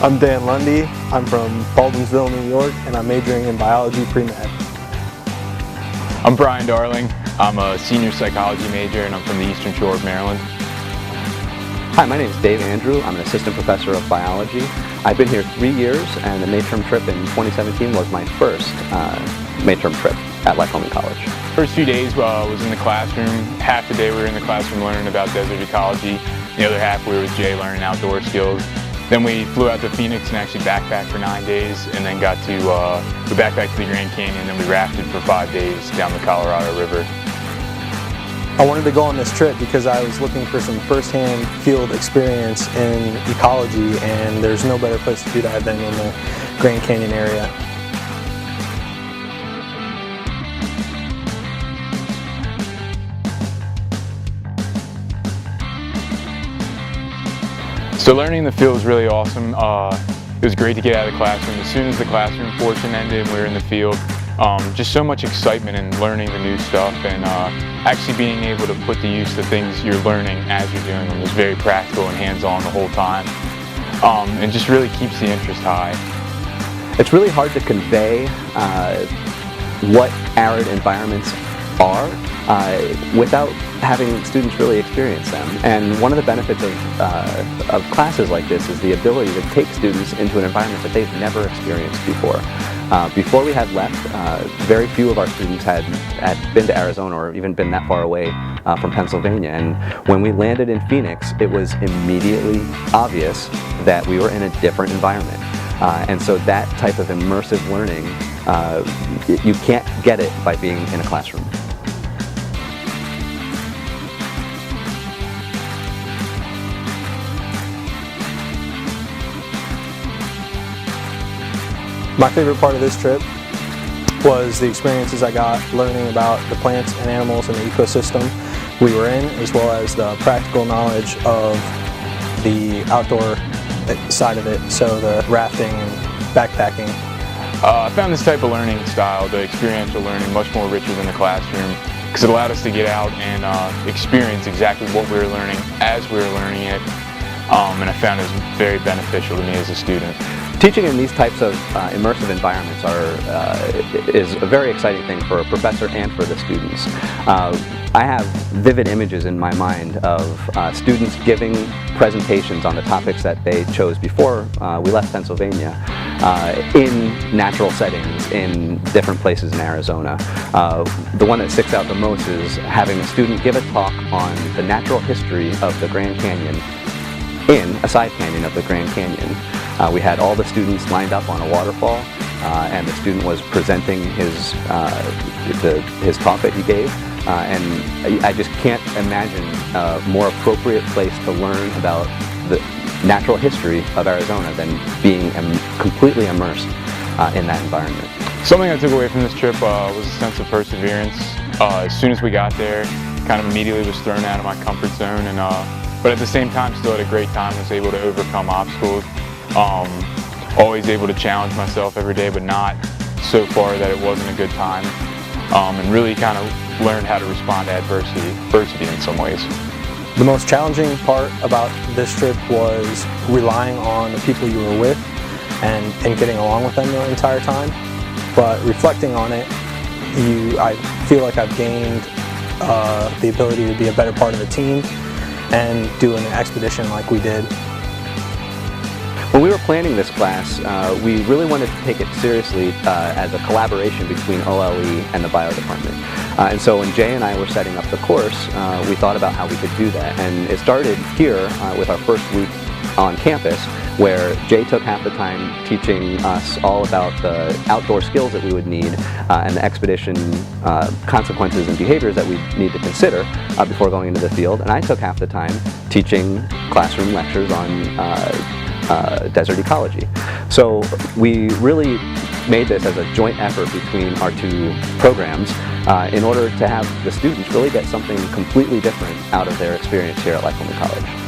I'm Dan Lundy. I'm from Baldwinsville, New York, and I'm majoring in biology pre-med. I'm Brian Darling. I'm a senior psychology major and I'm from the Eastern Shore of Maryland. Hi, my name is Dave Andrew. I'm an assistant professor of biology. I've been here 3 years, and the Mayterm trip in 2017 was my first Mayterm trip at Lycoming College. First few days was in the classroom. Half the day we were in the classroom learning about desert ecology. The other half we were with Jay learning outdoor skills. Then we flew out to Phoenix and actually backpacked for 9 days, and then got to, we backpacked to the Grand Canyon, and then we rafted for 5 days down the Colorado River. I wanted to go on this trip because I was looking for some first-hand field experience in ecology, and there's no better place to do that than in the Grand Canyon area. So learning in the field was really awesome. It was great to get out of the classroom. As soon as the classroom portion ended and we were in the field, just so much excitement in learning the new stuff and actually being able to put to use the things you're learning as you're doing them. It was very practical and hands-on the whole time, and just really keeps the interest high. It's really hard to convey what arid environments are without having students really experience them. And one of the benefits of classes like this is the ability to take students into an environment that they've never experienced before. Before we had left, very few of our students had been to Arizona or even been that far away from Pennsylvania. And when we landed in Phoenix, it was immediately obvious that we were in a different environment. And so that type of immersive learning, you can't get it by being in a classroom. My favorite part of this trip was the experiences I got learning about the plants and animals and the ecosystem we were in, as well as the practical knowledge of the outdoor side of it, so the rafting and backpacking. I found this type of learning style, the experiential learning, much more richer than the classroom, because it allowed us to get out and experience exactly what we were learning as we were learning it, and I found it was very beneficial to me as a student. Teaching in these types of immersive environments is a very exciting thing for a professor and for the students. I have vivid images in my mind of students giving presentations on the topics that they chose before we left Pennsylvania in natural settings in different places in Arizona. The one that sticks out the most is having a student give a talk on the natural history of the Grand Canyon in a side canyon of the Grand Canyon. We had all the students lined up on a waterfall, and the student was presenting his talk that he gave. And I just can't imagine a more appropriate place to learn about the natural history of Arizona than being completely immersed in that environment. Something I took away from this trip was a sense of perseverance. As soon as we got there, kind of immediately was thrown out of my comfort zone, and but at the same time still had a great time, was able to overcome obstacles. Always able to challenge myself every day, but not so far that it wasn't a good time, and really kind of learned how to respond to adversity in some ways. The most challenging part about this trip was relying on the people you were with and getting along with them the entire time. But reflecting on it, I feel like I've gained the ability to be a better part of the team and do an expedition like we did. When we were planning this class, we really wanted to take it seriously as a collaboration between OLE and the bio department. And so when Jay and I were setting up the course, we thought about how we could do that. And it started here with our first week on campus, where Jay took half the time teaching us all about the outdoor skills that we would need and the expedition consequences and behaviors that we need to consider before going into the field. And I took half the time teaching classroom lectures on desert ecology. So we really made this as a joint effort between our two programs in order to have the students really get something completely different out of their experience here at Lycoming College.